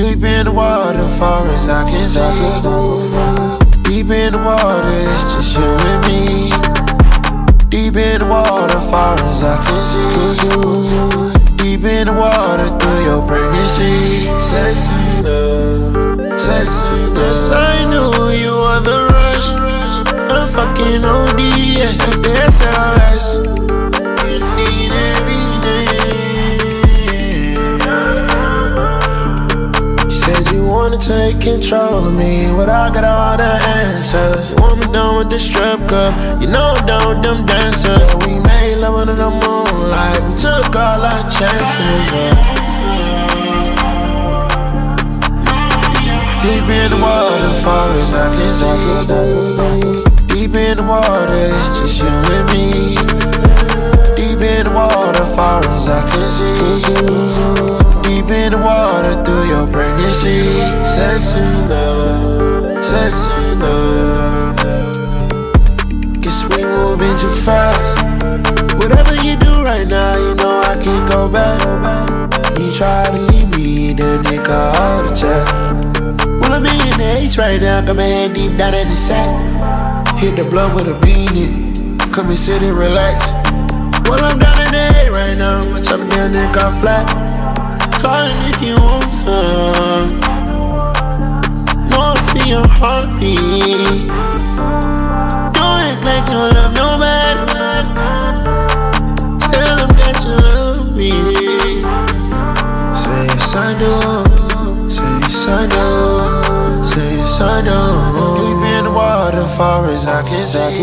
Deep in the water, far as I can see. Deep in the water, it's just you and me. Deep in the water, far as I can see. Deep in the water, through your pregnancy. Sexy love, sexy love. Yes, I knew you were the rush. I'm fucking ODS, SLS. You need every day. You wanna take control of me, but I got all the answers. You want me done with the strip club, you know I'm done with them dancers. We made love under the moonlight, we took all our chances. Deep in the water, far as I can see. Deep in the water, it's just you and me. Deep in the water, far as I can see. Deep in the water, through your pregnancy. Sexy love, sexy love. Guess we moving too fast. Whatever you do right now, you know I can't go back. You try to leave me, then they call all the chat. Well, I'm in the H right now, got my hand deep down in the sack. Hit the blunt with a bean in it. Come and sit and relax. Well, I'm down in the A right now, my top down and got flat. Calling if you want some. No, I feel your heartbeat. Don't act like you don't love nobody. Tell them that you love me. Say yes I do. Say yes I do. Say yes I do. Deep in the water, far as I can see.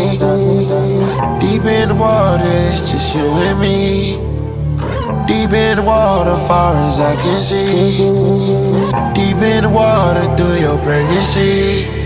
Deep in the water, it's just you and me. Deep in the water, far as I can see. Deep in the water, through your pregnancy.